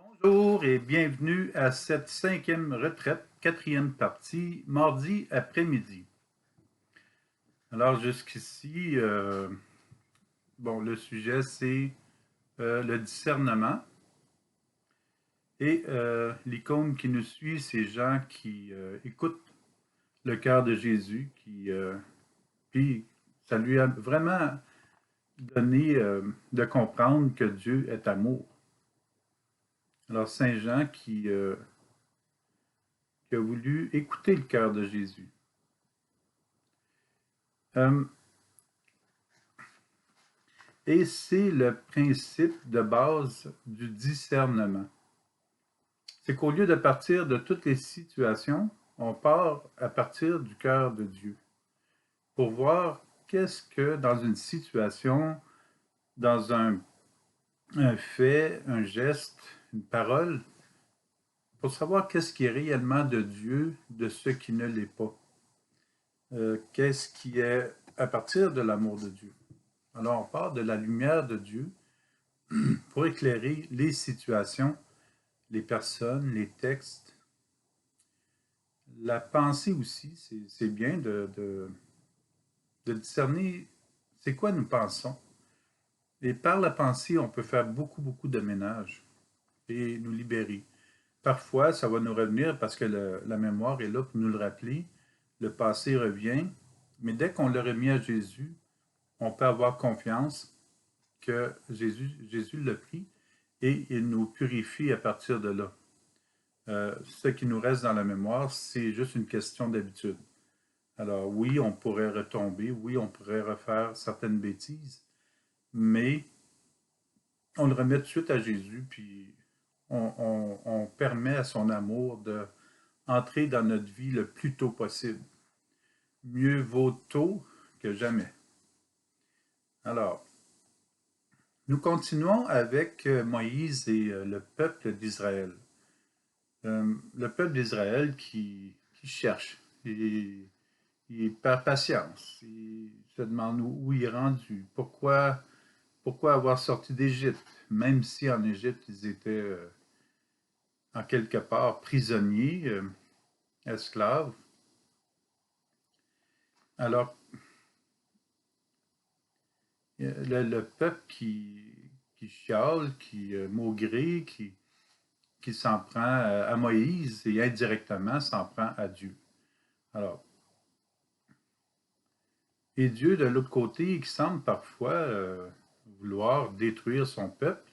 Bonjour et bienvenue à cette cinquième retraite, quatrième partie, mardi après-midi. Alors jusqu'ici, le sujet c'est le discernement et l'icône qui nous suit, c'est Jean qui écoute le cœur de Jésus, puis ça lui a vraiment donné de comprendre que Dieu est amour. Alors Saint Jean qui a voulu écouter le cœur de Jésus. Euh, Et c'est le principe de base du discernement. C'est qu'au lieu de partir de toutes les situations, on part à partir du cœur de Dieu pour voir qu'est-ce que dans une situation, dans un fait, un geste, une parole, pour savoir qu'est-ce qui est réellement de Dieu de ce qui ne l'est pas. Qu'est-ce qui est à partir de l'amour de Dieu. Alors on part de la lumière de Dieu pour éclairer les situations, les personnes, les textes. La pensée aussi, c'est bien de discerner c'est quoi nous pensons. Et par la pensée, on peut faire beaucoup de ménage et nous libérer. Parfois, ça va nous revenir parce que la mémoire est là pour nous le rappeler. Le passé revient, mais dès qu'on le remis à Jésus, on peut avoir confiance que Jésus l'a pris et il nous purifie à partir de là. Ce qui nous reste dans la mémoire, c'est juste une question d'habitude. Alors oui, on pourrait retomber, oui, on pourrait refaire certaines bêtises, mais on le remet tout de suite à Jésus, puis on permet à son amour d'entrer dans notre vie le plus tôt possible. Mieux vaut tôt que jamais. Alors, nous continuons avec Moïse et le peuple d'Israël. Le peuple d'Israël qui cherche. Il perd patience. Il se demande où il est rendu. Pourquoi avoir sorti d'Égypte, même si en Égypte ils étaient en quelque part prisonniers, esclaves. Alors, le peuple qui chiale, qui maugré, qui s'en prend à Moïse et indirectement s'en prend à Dieu. Alors, et Dieu, de l'autre côté, qui semble parfois vouloir détruire son peuple,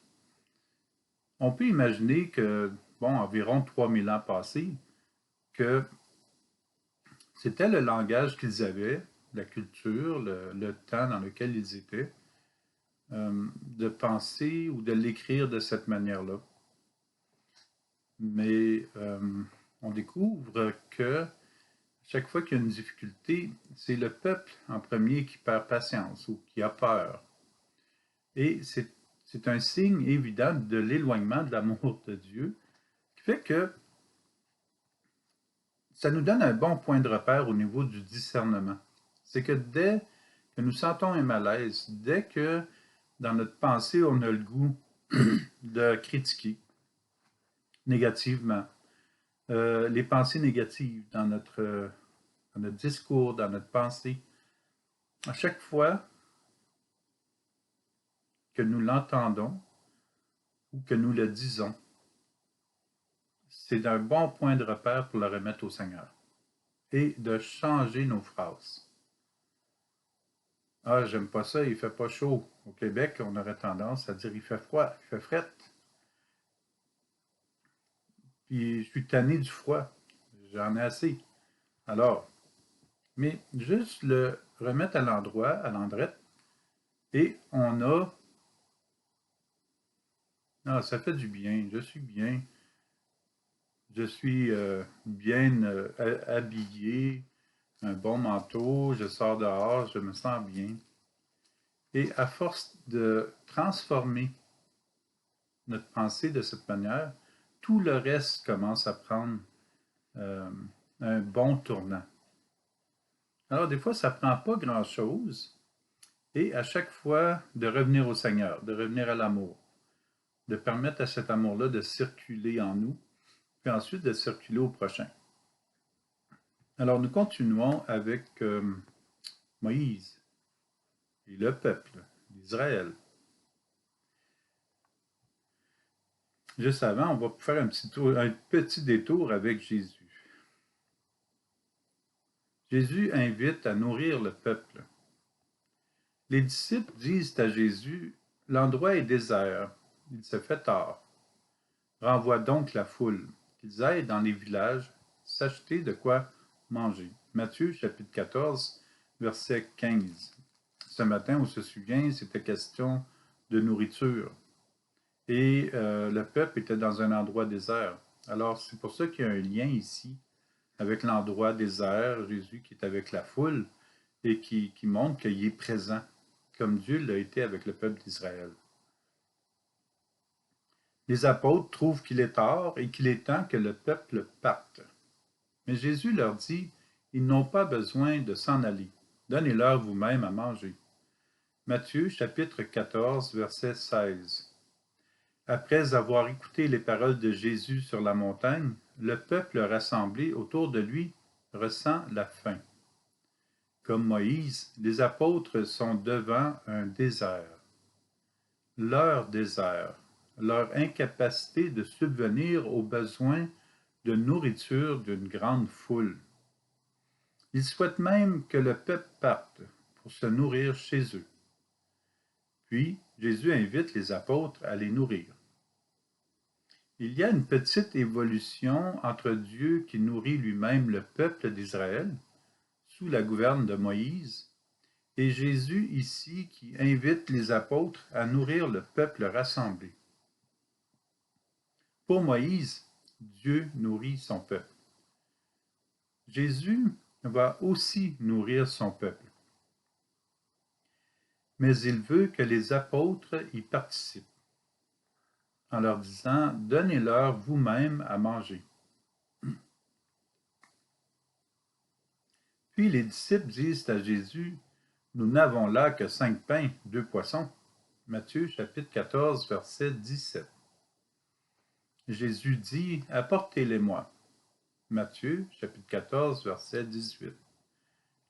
on peut imaginer que, environ 3000 ans passés, que c'était le langage qu'ils avaient, la culture, le temps dans lequel ils étaient, de penser ou de l'écrire de cette manière-là. Mais on découvre que chaque fois qu'il y a une difficulté, c'est le peuple en premier qui perd patience ou qui a peur. Et c'est un signe évident de l'éloignement de l'amour de Dieu qui fait que ça nous donne un bon point de repère au niveau du discernement. C'est que dès que nous sentons un malaise, dès que dans notre pensée, on a le goût de critiquer négativement, les pensées négatives dans notre discours, dans notre pensée, à chaque fois que nous l'entendons ou que nous le disons, c'est un bon point de repère pour le remettre au Seigneur et de changer nos phrases. Ah, j'aime pas ça, il fait pas chaud. Au Québec, on aurait tendance à dire il fait froid, il fait fret. Puis je suis tanné du froid. J'en ai assez. Alors, mais juste le remettre à l'endroit, à l'endrette, et on a. Ah, ça fait du bien, je suis bien. Je suis bien habillé, un bon manteau, je sors dehors, je me sens bien. Et à force de transformer notre pensée de cette manière, tout le reste commence à prendre euh, un bon tournant. Alors des fois, ça ne prend pas grand-chose, et à chaque fois, de revenir au Seigneur, de revenir à l'amour. de permettre à cet amour-là de circuler en nous, puis ensuite de circuler au prochain. Alors nous continuons avec Moïse et le peuple d'Israël. Juste avant, on va faire un petit détour avec Jésus. Jésus invite à nourrir le peuple. Les disciples disent à Jésus, « L'endroit est désert, il se fait tard. Renvoie donc la foule, qu'ils aillent dans les villages s'acheter de quoi manger. » Matthieu chapitre 14, verset 15. Ce matin, on se souvient, c'était question de nourriture. Et le peuple était dans un endroit désert. Alors, c'est pour ça qu'il y a un lien ici avec l'endroit désert, Jésus qui est avec la foule et qui montre qu'il est présent, comme Dieu l'a été avec le peuple d'Israël. Les apôtres trouvent qu'il est tard et qu'il est temps que le peuple parte. Mais Jésus leur dit, ils n'ont pas besoin de s'en aller. Donnez-leur vous-même à manger. Matthieu chapitre 14, verset 16. Après avoir écouté les paroles de Jésus sur la montagne, le peuple rassemblé autour de lui ressent la faim. Comme Moïse, les apôtres sont devant un désert. Leur désert, leur incapacité de subvenir aux besoins de nourriture d'une grande foule. Ils souhaitent même que le peuple parte pour se nourrir chez eux. Puis, Jésus invite les apôtres à les nourrir. Il y a une petite évolution entre Dieu qui nourrit lui-même le peuple d'Israël, sous la gouverne de Moïse, et Jésus ici qui invite les apôtres à nourrir le peuple rassemblé. Pour Moïse, Dieu nourrit son peuple. Jésus va aussi nourrir son peuple. Mais il veut que les apôtres y participent, en leur disant, « Donnez-leur vous-même à manger. » Puis les disciples disent à Jésus, « Nous n'avons là que 5 pains, 2 poissons. » Matthieu chapitre 14, verset 17. Jésus dit, « Apportez-les-moi. » Matthieu chapitre 14, verset 18.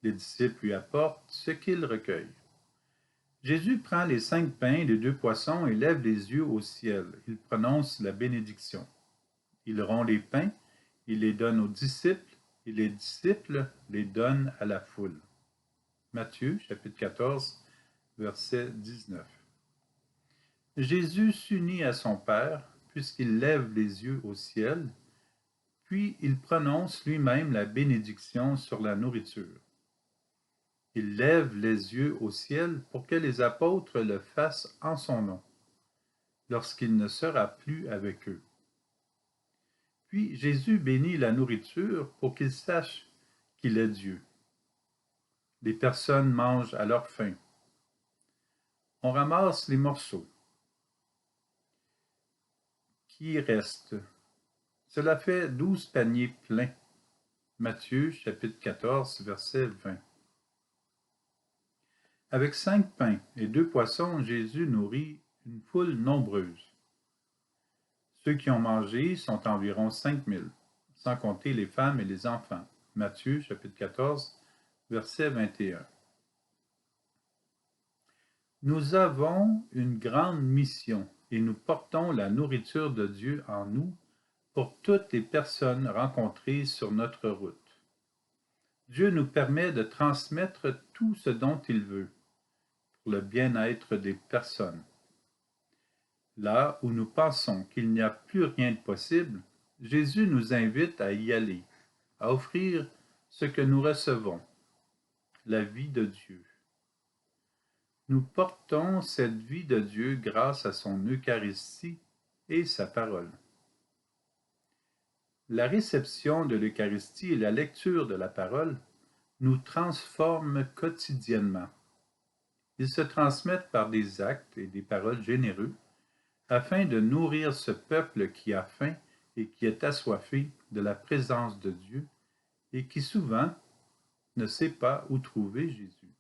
Les disciples lui apportent ce qu'ils recueillent. Jésus prend les 5 pains et les 2 poissons et lève les yeux au ciel. Il prononce la bénédiction. Il rompt les pains, il les donne aux disciples, et les disciples les donnent à la foule. Matthieu, chapitre 14, verset 19. Jésus s'unit à son Père, puisqu'il lève les yeux au ciel, puis il prononce lui-même la bénédiction sur la nourriture. Il lève les yeux au ciel pour que les apôtres le fassent en son nom, lorsqu'il ne sera plus avec eux. Puis Jésus bénit la nourriture pour qu'ils sachent qu'il est Dieu. Les personnes mangent à leur faim. On ramasse les morceaux qui restent. Cela fait 12 paniers pleins. Matthieu, chapitre 14, verset 20. Avec 5 pains et 2 poissons, Jésus nourrit une foule nombreuse. Ceux qui ont mangé sont environ 5000, sans compter les femmes et les enfants. Matthieu, chapitre 14, verset 21. Nous avons une grande mission et nous portons la nourriture de Dieu en nous pour toutes les personnes rencontrées sur notre route. Dieu nous permet de transmettre tout ce dont il veut pour le bien-être des personnes. Là où nous pensons qu'il n'y a plus rien de possible, Jésus nous invite à y aller, à offrir ce que nous recevons, la vie de Dieu. Nous portons cette vie de Dieu grâce à son Eucharistie et sa parole. La réception de l'Eucharistie et la lecture de la parole nous transforment quotidiennement. Ils se transmettent par des actes et des paroles généreux afin de nourrir ce peuple qui a faim et qui est assoiffé de la présence de Dieu et qui souvent ne sait pas où trouver Jésus.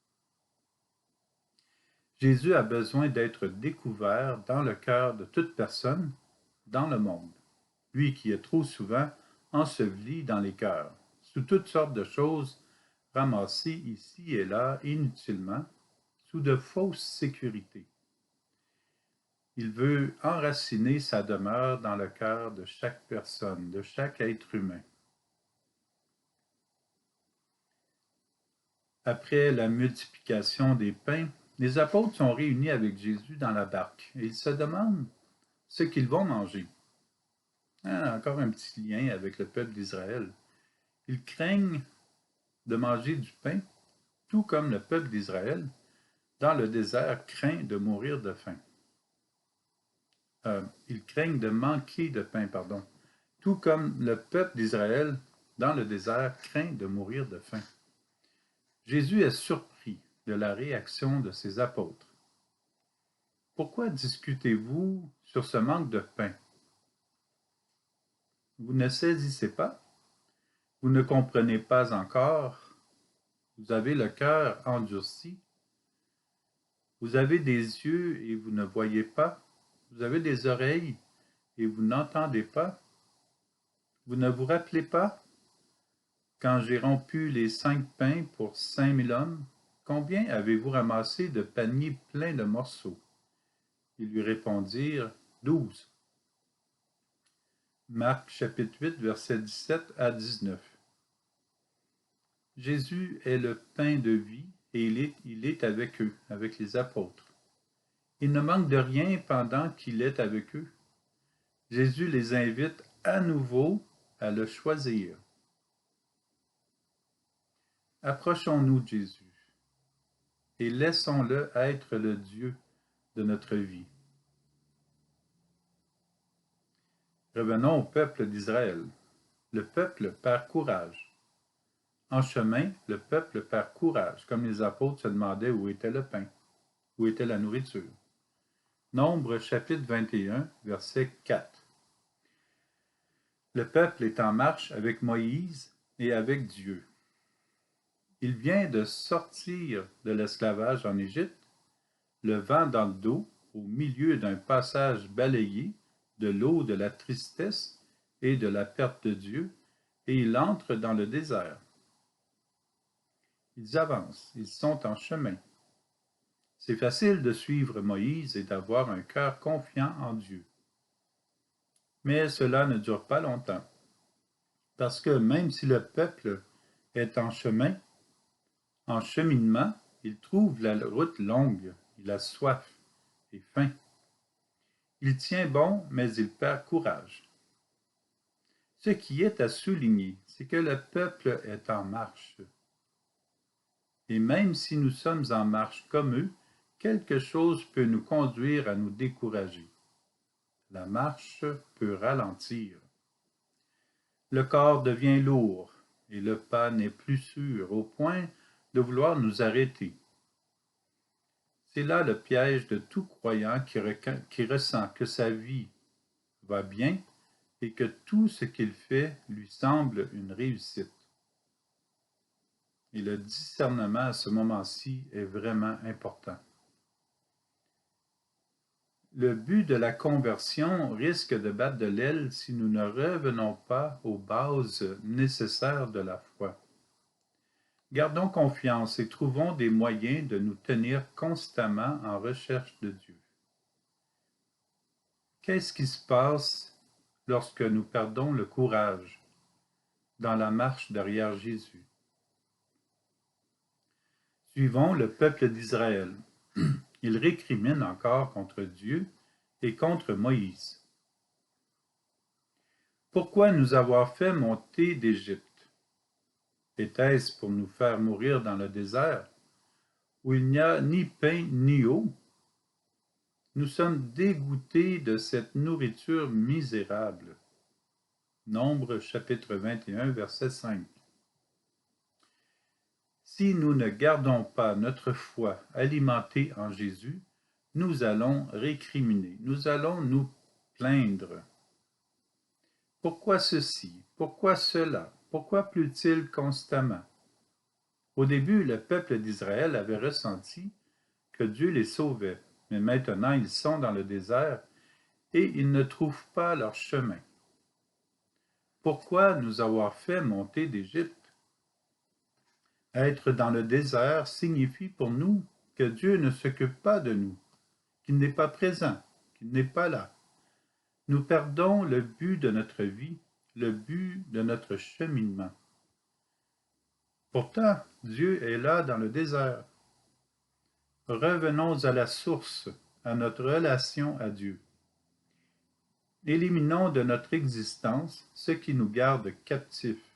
Jésus a besoin d'être découvert dans le cœur de toute personne dans le monde. Lui qui est trop souvent enseveli dans les cœurs, sous toutes sortes de choses ramassées ici et là inutilement, sous de fausses sécurités. Il veut enraciner sa demeure dans le cœur de chaque personne, de chaque être humain. Après la multiplication des pains, les apôtres sont réunis avec Jésus dans la barque et ils se demandent ce qu'ils vont manger. Encore un petit lien avec le peuple d'Israël. Ils craignent de manger du pain, tout comme le peuple d'Israël, dans le désert, craint de mourir de faim. Ils craignent de manquer de pain, pardon, tout comme le peuple d'Israël, dans le désert, craint de mourir de faim. Jésus est surpris de la réaction de ses apôtres. Pourquoi discutez-vous sur ce manque de pain? Vous ne saisissez pas? Vous ne comprenez pas encore? Vous avez le cœur endurci? Vous avez des yeux et vous ne voyez pas? Vous avez des oreilles et vous n'entendez pas? Vous ne vous rappelez pas? Quand j'ai rompu les 5 pains pour 5000 hommes, combien avez-vous ramassé de paniers pleins de morceaux? Ils lui répondirent, 12. Marc chapitre 8, versets 17 à 19. Jésus est le pain de vie et il est avec eux, avec les apôtres. Il ne manque de rien pendant qu'il est avec eux. Jésus les invite à nouveau à le choisir. Approchons-nous de Jésus et laissons-le être le Dieu de notre vie. Revenons au peuple d'Israël. Le peuple perd courage. En chemin, le peuple perd courage, comme les apôtres se demandaient où était le pain, où était la nourriture. Nombre chapitre 21, verset 4. Le peuple est en marche avec Moïse et avec Dieu. Il vient de sortir de l'esclavage en Égypte, le vent dans le dos, au milieu d'un passage balayé, de l'eau de la tristesse et de la perte de Dieu, et il entre dans le désert. Ils avancent, ils sont en chemin. C'est facile de suivre Moïse et d'avoir un cœur confiant en Dieu. Mais cela ne dure pas longtemps, parce que même si le peuple est en chemin, en cheminement, il trouve la route longue, il a soif et faim. Il tient bon, mais il perd courage. Ce qui est à souligner, c'est que le peuple est en marche. Et même si nous sommes en marche comme eux, quelque chose peut nous conduire à nous décourager. La marche peut ralentir. Le corps devient lourd et le pas n'est plus sûr, au point de vouloir nous arrêter. C'est là le piège de tout croyant qui ressent que sa vie va bien et que tout ce qu'il fait lui semble une réussite. Et le discernement à ce moment-ci est vraiment important. Le but de la conversion risque de battre de l'aile si nous ne revenons pas aux bases nécessaires de la foi. Gardons confiance et trouvons des moyens de nous tenir constamment en recherche de Dieu. Qu'est-ce qui se passe lorsque nous perdons le courage dans la marche derrière Jésus? Suivons le peuple d'Israël. Il récrimine encore contre Dieu et contre Moïse. Pourquoi nous avoir fait monter d'Égypte? Était-ce pour nous faire mourir dans le désert, où il n'y a ni pain ni eau? Nous sommes dégoûtés de cette nourriture misérable. Nombre chapitre 21, verset 5. Si nous ne gardons pas notre foi alimentée en Jésus, nous allons récriminer, nous allons nous plaindre. Pourquoi ceci? Pourquoi cela? Pourquoi pleut-il constamment? Au début, le peuple d'Israël avait ressenti que Dieu les sauvait, mais maintenant ils sont dans le désert et ils ne trouvent pas leur chemin. Pourquoi nous avoir fait monter d'Égypte? Être dans le désert signifie pour nous que Dieu ne s'occupe pas de nous, qu'il n'est pas présent, qu'il n'est pas là. Nous perdons le but de notre vie, le but de notre cheminement. Pourtant, Dieu est là dans le désert. Revenons à la source, à notre relation à Dieu. Éliminons de notre existence ce qui nous garde captifs.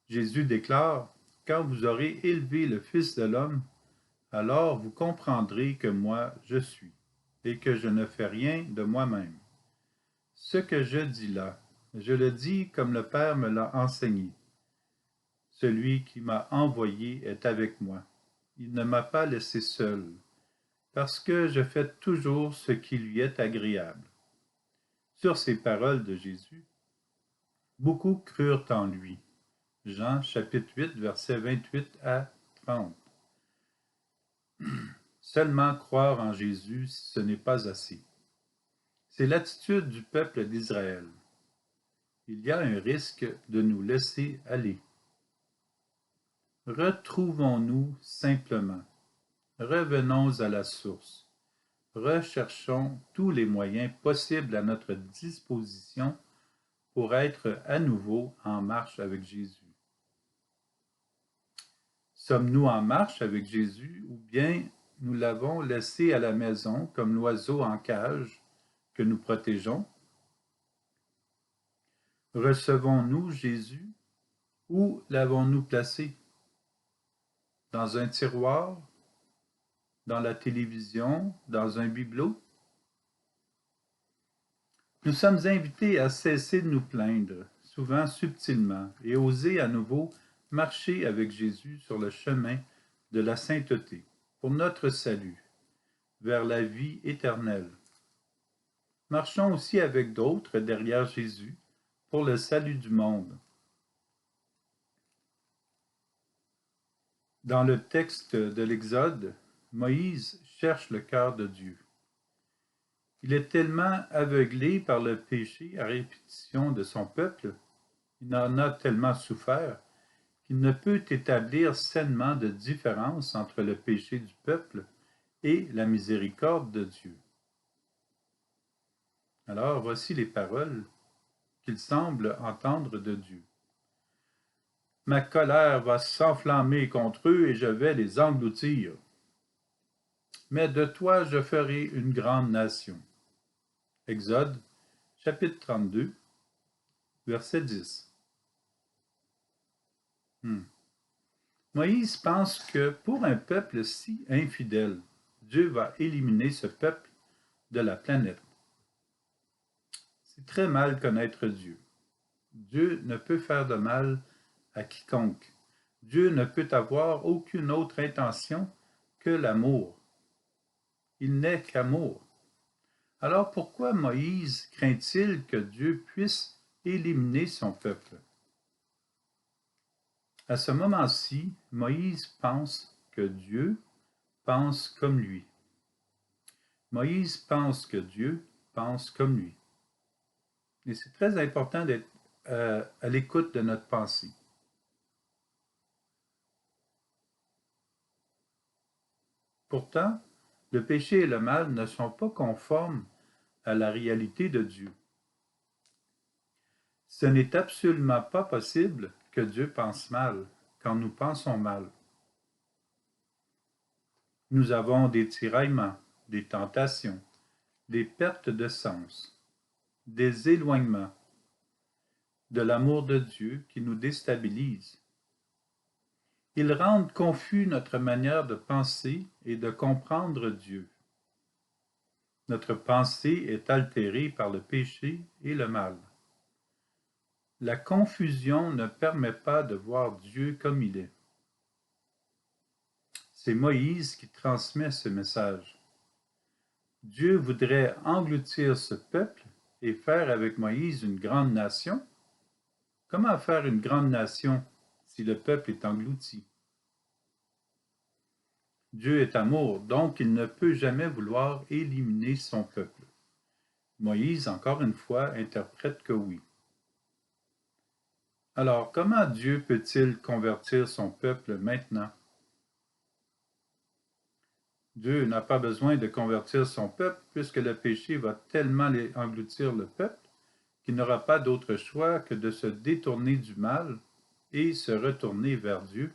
Jésus déclare, « Quand vous aurez élevé le Fils de l'homme, alors vous comprendrez que moi je suis, et que je ne fais rien de moi-même. Ce que je dis là, je le dis comme le Père me l'a enseigné. Celui qui m'a envoyé est avec moi. Il ne m'a pas laissé seul, parce que je fais toujours ce qui lui est agréable. » Sur ces paroles de Jésus, beaucoup crurent en lui. Jean chapitre 8, versets 28 à 30. Seulement croire en Jésus, ce n'est pas assez. C'est l'attitude du peuple d'Israël. Il y a un risque de nous laisser aller. Retrouvons-nous simplement. Revenons à la source. Recherchons tous les moyens possibles à notre disposition pour être à nouveau en marche avec Jésus. Sommes-nous en marche avec Jésus ou bien nous l'avons laissé à la maison comme l'oiseau en cage que nous protégeons? Recevons-nous Jésus? Où l'avons-nous placé? Dans un tiroir? Dans la télévision? Dans un bibelot? Nous sommes invités à cesser de nous plaindre, souvent subtilement, et oser à nouveau marcher avec Jésus sur le chemin de la sainteté, pour notre salut, vers la vie éternelle. Marchons aussi avec d'autres derrière Jésus, pour le salut du monde. Dans le texte de l'Exode, Moïse cherche le cœur de Dieu. Il est tellement aveuglé par le péché à répétition de son peuple, il en a tellement souffert, qu'il ne peut établir sainement de différence entre le péché du peuple et la miséricorde de Dieu. Alors voici les paroles qu'il semble entendre de Dieu. « Ma colère va s'enflammer contre eux et je vais les engloutir. Mais de toi je ferai une grande nation. » Exode, chapitre 32, verset 10. Moïse pense que pour un peuple si infidèle, Dieu va éliminer ce peuple de la planète. C'est très mal connaître Dieu. Dieu ne peut faire de mal à quiconque. Dieu ne peut avoir aucune autre intention que l'amour. Il n'est qu'amour. Alors pourquoi Moïse craint-il que Dieu puisse éliminer son peuple? À ce moment-ci, Moïse pense que Dieu pense comme lui. Moïse pense que Dieu pense comme lui. Et c'est très important d'être à l'écoute de notre pensée. Pourtant, le péché et le mal ne sont pas conformes à la réalité de Dieu. Ce n'est absolument pas possible que Dieu pense mal quand nous pensons mal. Nous avons des tiraillements, des tentations, des pertes de sens, des éloignements de l'amour de Dieu qui nous déstabilisent. Ils rendent confus notre manière de penser et de comprendre Dieu. Notre pensée est altérée par le péché et le mal. La confusion ne permet pas de voir Dieu comme il est. C'est Moïse qui transmet ce message. Dieu voudrait engloutir ce peuple et faire avec Moïse une grande nation. Comment faire une grande nation si le peuple est englouti? Dieu est amour, donc il ne peut jamais vouloir éliminer son peuple. Moïse, encore une fois, interprète que oui. Alors, comment Dieu peut-il convertir son peuple maintenant? Dieu n'a pas besoin de convertir son peuple puisque le péché va tellement engloutir le peuple qu'il n'aura pas d'autre choix que de se détourner du mal et se retourner vers Dieu.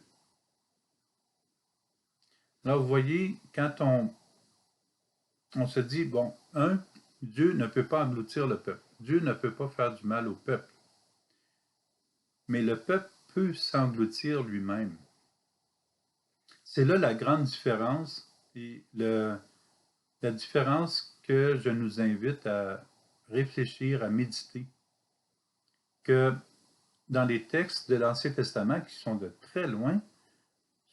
Alors, vous voyez, quand on se dit, bon, Dieu ne peut pas engloutir le peuple. Dieu ne peut pas faire du mal au peuple. Mais le peuple peut s'engloutir lui-même. C'est là la grande différence et la différence que je nous invite à réfléchir, à méditer. Que dans les textes de l'Ancien Testament qui sont de très loin,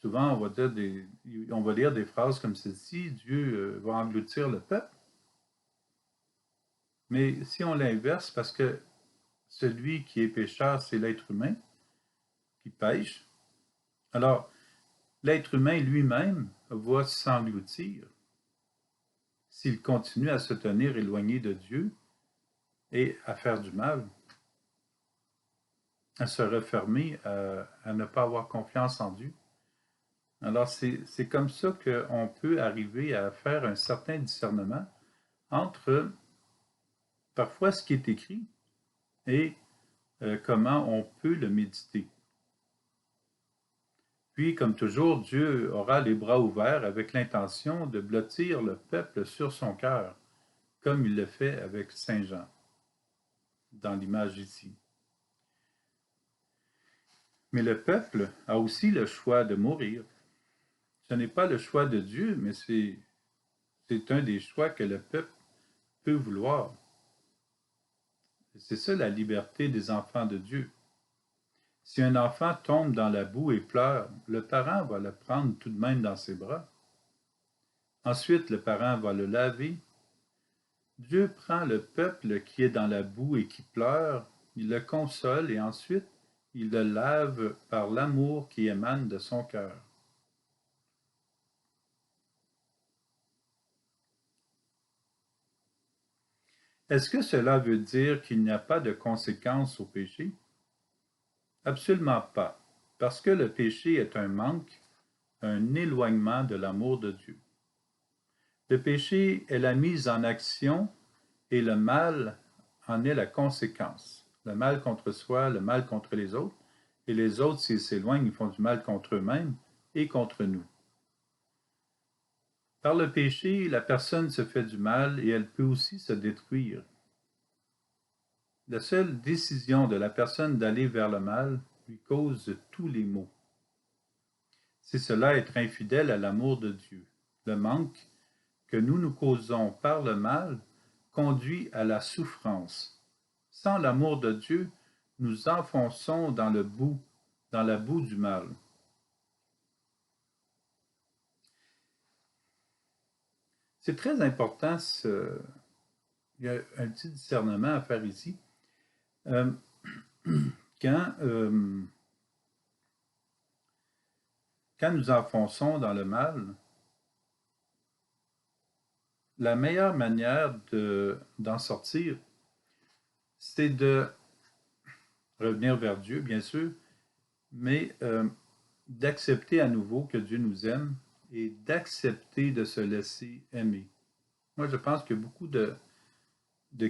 souvent on va lire des phrases comme celle-ci, Dieu va engloutir le peuple. Mais si on l'inverse, parce que celui qui est pécheur, c'est l'être humain qui pêche, alors l'être humain lui-même va s'engloutir s'il continue à se tenir éloigné de Dieu et à faire du mal, à se refermer, à ne pas avoir confiance en Dieu. Alors c'est comme ça qu'on peut arriver à faire un certain discernement entre parfois ce qui est écrit et comment on peut le méditer. Puis, comme toujours, Dieu aura les bras ouverts avec l'intention de blottir le peuple sur son cœur, comme il le fait avec Saint Jean, dans l'image ici. Mais le peuple a aussi le choix de mourir. Ce n'est pas le choix de Dieu, mais c'est un des choix que le peuple peut vouloir. C'est ça la liberté des enfants de Dieu. Si un enfant tombe dans la boue et pleure, le parent va le prendre tout de même dans ses bras. Ensuite, le parent va le laver. Dieu prend le peuple qui est dans la boue et qui pleure, il le console et ensuite il le lave par l'amour qui émane de son cœur. Est-ce que cela veut dire qu'il n'y a pas de conséquences au péché? Absolument pas, parce que le péché est un manque, un éloignement de l'amour de Dieu. Le péché est la mise en action et le mal en est la conséquence. Le mal contre soi, le mal contre les autres, et les autres, s'ils s'éloignent, ils font du mal contre eux-mêmes et contre nous. Par le péché, la personne se fait du mal et elle peut aussi se détruire. La seule décision de la personne d'aller vers le mal lui cause tous les maux. C'est cela être infidèle à l'amour de Dieu. Le manque que nous causons par le mal conduit à la souffrance. Sans l'amour de Dieu, nous enfonçons dans la boue du mal. C'est très important, il y a un petit discernement à faire ici. Euh, quand, euh, quand nous enfonçons dans le mal, la meilleure manière d'en sortir, c'est de revenir vers Dieu, bien sûr, mais d'accepter à nouveau que Dieu nous aime et d'accepter de se laisser aimer. Moi, je pense qu'il y a beaucoup de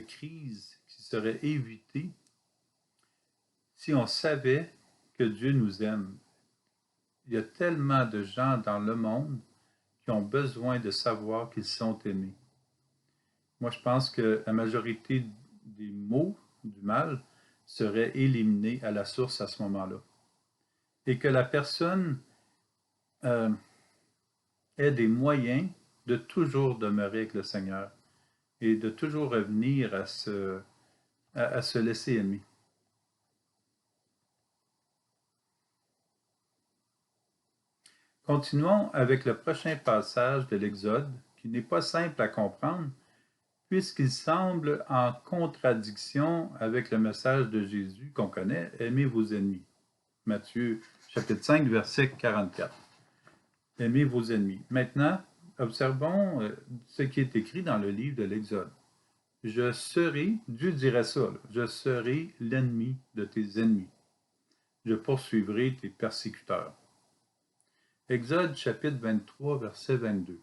crises qui seraient évitées si on savait que Dieu nous aime. Il y a tellement de gens dans le monde qui ont besoin de savoir qu'ils sont aimés. Moi, je pense que la majorité des maux du mal seraient éliminés à la source à ce moment-là. Et que la personne euh, ait des moyens de toujours demeurer avec le Seigneur et de toujours revenir à se laisser aimer. Continuons avec le prochain passage de l'Exode, qui n'est pas simple à comprendre, puisqu'il semble en contradiction avec le message de Jésus qu'on connaît, « Aimez vos ennemis ». Matthieu chapitre 5, verset 44. Aimez vos ennemis. Maintenant, observons ce qui est écrit dans le livre de l'Exode. Je serai, Dieu dirait ça, là, je serai l'ennemi de tes ennemis. Je poursuivrai tes persécuteurs. Exode chapitre 23, verset 22.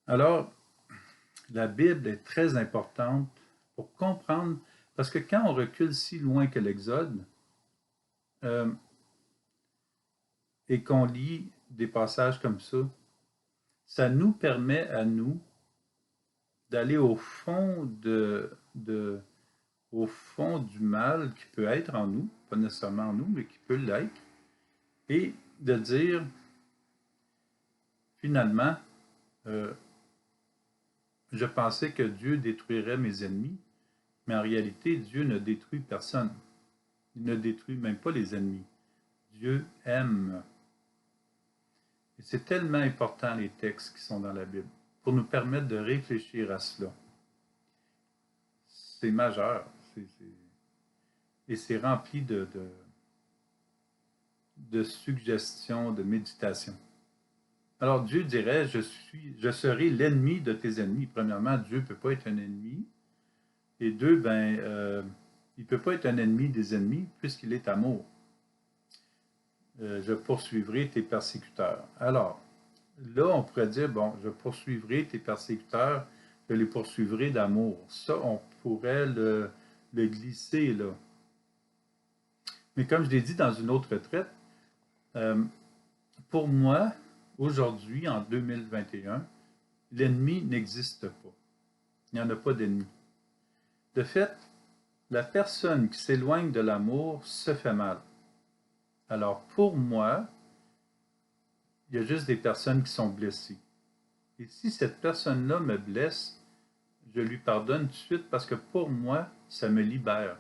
Alors, la Bible est très importante pour comprendre, parce que quand on recule si loin que l'Exode, euh, et qu'on lit des passages comme ça nous permet à nous d'aller au fond du mal qui peut être en nous, pas nécessairement en nous, mais qui peut l'être, et de dire, finalement, euh, je pensais que Dieu détruirait mes ennemis, mais en réalité, Dieu ne détruit personne. Il ne détruit même pas les ennemis. Dieu aime. Et c'est tellement important les textes qui sont dans la Bible pour nous permettre de réfléchir à cela. C'est majeur. Et c'est rempli de suggestions, de méditation. Alors Dieu dirait, je serai l'ennemi de tes ennemis. Premièrement, Dieu ne peut pas être un ennemi. Et deux, il ne peut pas être un ennemi des ennemis puisqu'il est amour. Je poursuivrai tes persécuteurs. Alors, là, on pourrait dire, bon, je poursuivrai tes persécuteurs, je les poursuivrai d'amour. Ça, on pourrait le glisser, là. Mais comme je l'ai dit dans une autre retraite, euh, pour moi, aujourd'hui, en 2021, l'ennemi n'existe pas. Il n'y en a pas d'ennemi. De fait, la personne qui s'éloigne de l'amour se fait mal. Alors, pour moi, il y a juste des personnes qui sont blessées. Et si cette personne-là me blesse, je lui pardonne tout de suite parce que pour moi, ça me libère.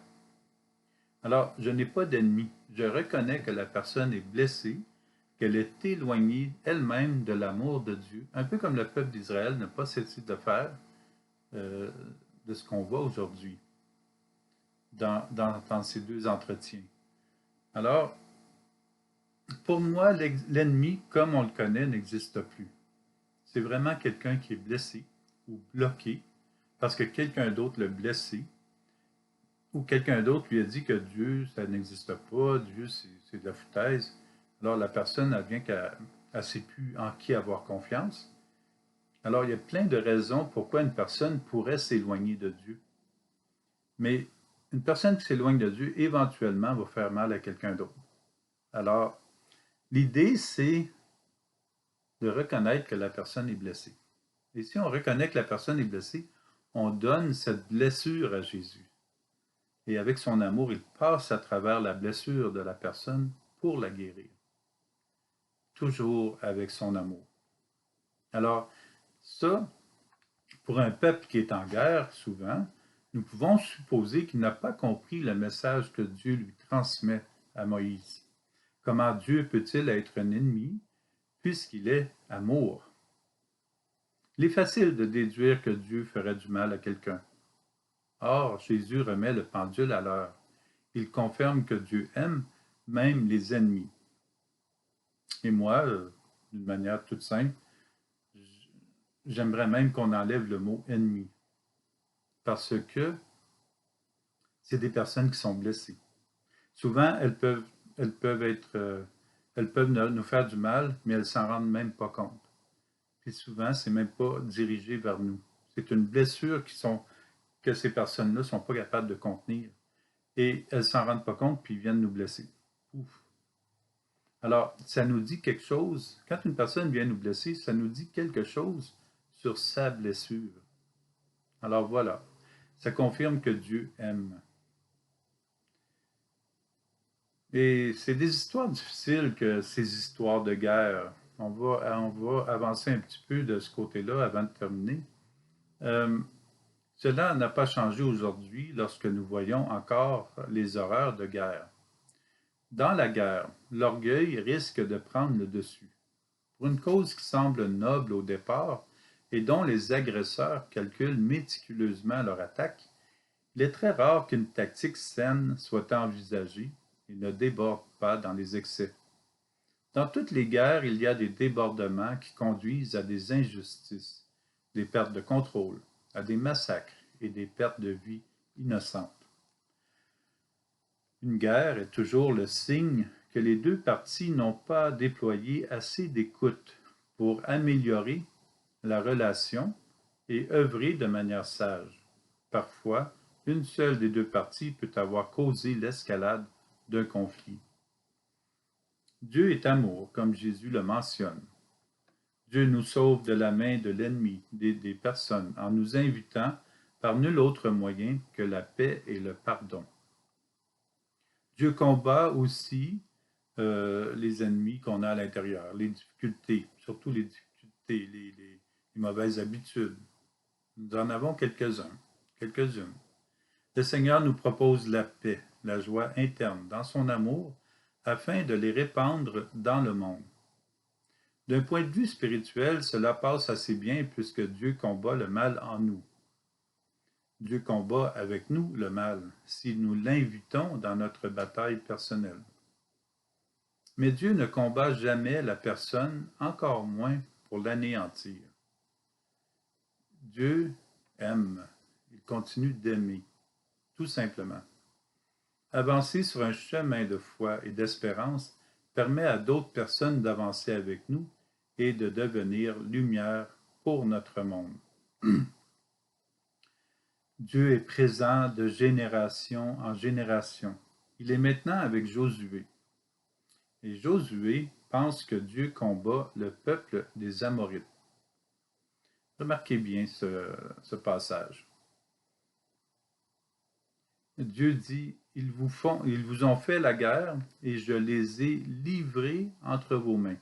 Alors, je n'ai pas d'ennemi. Je reconnais que la personne est blessée, qu'elle est éloignée elle-même de l'amour de Dieu, un peu comme le peuple d'Israël n'a pas cessé de faire euh, de ce qu'on voit aujourd'hui dans ces deux entretiens. Alors, pour moi, l'ennemi, comme on le connaît, n'existe plus. C'est vraiment quelqu'un qui est blessé ou bloqué parce que quelqu'un d'autre l'a blessé ou quelqu'un d'autre lui a dit que Dieu, ça n'existe pas, Dieu, c'est de la foutaise. Alors la personne, elle vient qu'elle ne sait plus en qui avoir confiance. Alors il y a plein de raisons pourquoi une personne pourrait s'éloigner de Dieu. Mais une personne qui s'éloigne de Dieu, éventuellement, va faire mal à quelqu'un d'autre. Alors, l'idée, c'est de reconnaître que la personne est blessée. Et si on reconnaît que la personne est blessée, on donne cette blessure à Jésus. Et avec son amour, il passe à travers la blessure de la personne pour la guérir. Toujours avec son amour. Alors, ça, pour un peuple qui est en guerre, souvent, nous pouvons supposer qu'il n'a pas compris le message que Dieu lui transmet à Moïse. Comment Dieu peut-il être un ennemi puisqu'il est amour? Il est facile de déduire que Dieu ferait du mal à quelqu'un. Or, Jésus remet le pendule à l'heure. Il confirme que Dieu aime même les ennemis. Et moi, d'une manière toute simple, j'aimerais même qu'on enlève le mot ennemi. Parce que c'est des personnes qui sont blessées. Souvent, elles peuvent nous faire du mal, mais elles s'en rendent même pas compte. Puis souvent, c'est même pas dirigé vers nous. C'est une blessure que ces personnes-là ne sont pas capables de contenir. Et elles s'en rendent pas compte, puis viennent nous blesser. Ouf. Alors, ça nous dit quelque chose. Quand une personne vient nous blesser, ça nous dit quelque chose sur sa blessure. Alors voilà, ça confirme que Dieu aime. Et c'est des histoires difficiles que ces histoires de guerre. On va avancer un petit peu de ce côté-là avant de terminer. Euh, Cela n'a pas changé aujourd'hui lorsque nous voyons encore les horreurs de guerre. Dans la guerre, l'orgueil risque de prendre le dessus. Pour une cause qui semble noble au départ et dont les agresseurs calculent méticuleusement leur attaque, il est très rare qu'une tactique saine soit envisagée et ne déborde pas dans les excès. Dans toutes les guerres, il y a des débordements qui conduisent à des injustices, des pertes de contrôle, à des massacres et des pertes de vies innocentes. Une guerre est toujours le signe que les deux parties n'ont pas déployé assez d'écoute pour améliorer la relation et œuvrer de manière sage. Parfois, une seule des deux parties peut avoir causé l'escalade d'un conflit. Dieu est amour, comme Jésus le mentionne. Dieu nous sauve de la main de l'ennemi, des personnes, en nous invitant par nul autre moyen que la paix et le pardon. Dieu combat aussi les ennemis qu'on a à l'intérieur, les difficultés, surtout les difficultés, les mauvaises habitudes. Nous en avons quelques-unes. Le Seigneur nous propose la paix, la joie interne dans son amour, afin de les répandre dans le monde. D'un point de vue spirituel, cela passe assez bien puisque Dieu combat le mal en nous. Dieu combat avec nous le mal, si nous l'invitons dans notre bataille personnelle. Mais Dieu ne combat jamais la personne, encore moins pour l'anéantir. Dieu aime, il continue d'aimer, tout simplement. Avancer sur un chemin de foi et d'espérance permet à d'autres personnes d'avancer avec nous et de devenir lumière pour notre monde. Dieu est présent de génération en génération. Il est maintenant avec Josué. Et Josué pense que Dieu combat le peuple des Amorites. Remarquez bien ce passage. Dieu dit, ils vous ont fait la guerre et je les ai livrés entre vos mains.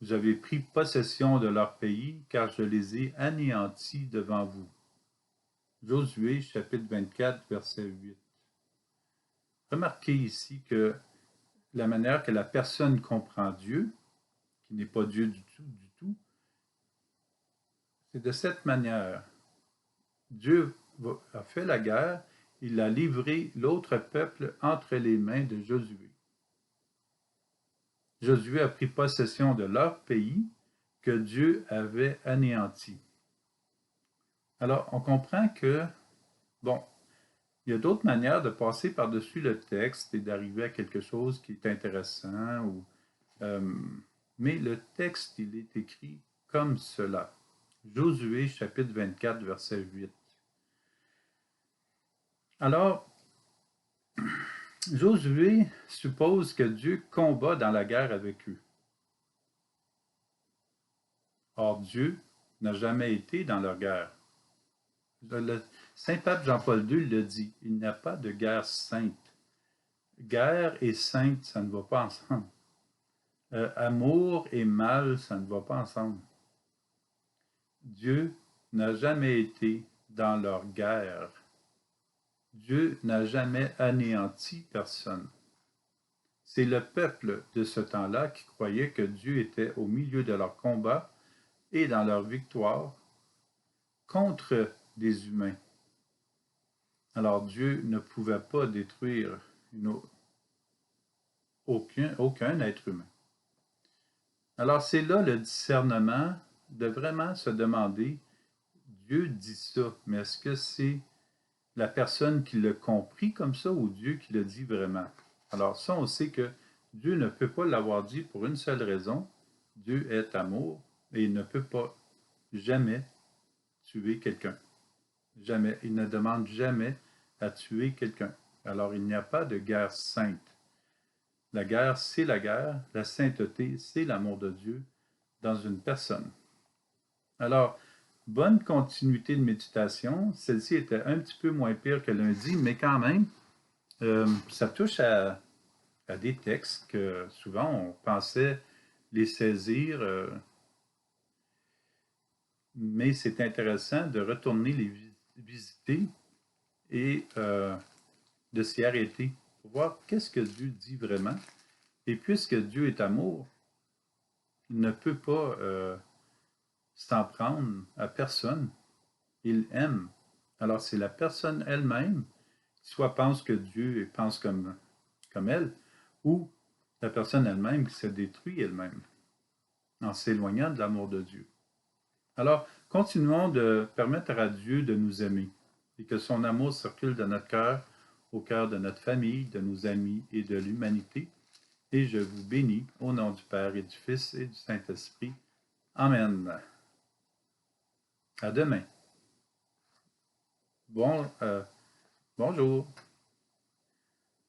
Vous avez pris possession de leur pays car je les ai anéantis devant vous. Josué chapitre 24 verset 8. Remarquez ici que la manière que la personne comprend Dieu, qui n'est pas Dieu du tout, c'est de cette manière. Dieu a fait la guerre, il a livré l'autre peuple entre les mains de Josué. Josué a pris possession de leur pays que Dieu avait anéanti. Alors, on comprend que, bon, il y a d'autres manières de passer par-dessus le texte et d'arriver à quelque chose qui est intéressant, mais le texte, il est écrit comme cela. Josué, chapitre 24, verset 8. Alors, Josué suppose que Dieu combat dans la guerre avec eux. Or, Dieu n'a jamais été dans leur guerre. Le Saint-Pape Jean-Paul II le dit, il n'y a pas de guerre sainte. Guerre et sainte, ça ne va pas ensemble. Amour et mal, ça ne va pas ensemble. Dieu n'a jamais été dans leur guerre. Dieu n'a jamais anéanti personne. C'est le peuple de ce temps-là qui croyait que Dieu était au milieu de leur combat et dans leur victoire contre des humains. Alors Dieu ne pouvait pas détruire aucun être humain. Alors c'est là le discernement de vraiment se demander, Dieu dit ça, mais est-ce que c'est la personne qui l'a compris comme ça ou Dieu qui le dit vraiment? Alors ça, on sait que Dieu ne peut pas l'avoir dit pour une seule raison. Dieu est amour et il ne peut pas jamais tuer quelqu'un. Jamais. Il ne demande jamais à tuer quelqu'un. Alors il n'y a pas de guerre sainte. La guerre, c'est la guerre. La sainteté, c'est l'amour de Dieu dans une personne. Alors, bonne continuité de méditation. Celle-ci était un petit peu moins pire que lundi, mais quand même, ça touche à des textes que souvent on pensait les saisir, mais c'est intéressant de retourner les visiter et de s'y arrêter pour voir qu'est-ce que Dieu dit vraiment. Et puisque Dieu est amour, il ne peut pas s'en prendre à personne. Il aime. Alors c'est la personne elle-même qui soit pense que Dieu pense comme elle, ou la personne elle-même qui se détruit elle-même en s'éloignant de l'amour de Dieu. Alors, continuons de permettre à Dieu de nous aimer et que son amour circule dans notre cœur, au cœur de notre famille, de nos amis et de l'humanité. Et je vous bénis au nom du Père et du Fils et du Saint-Esprit. Amen. À demain. Bonjour.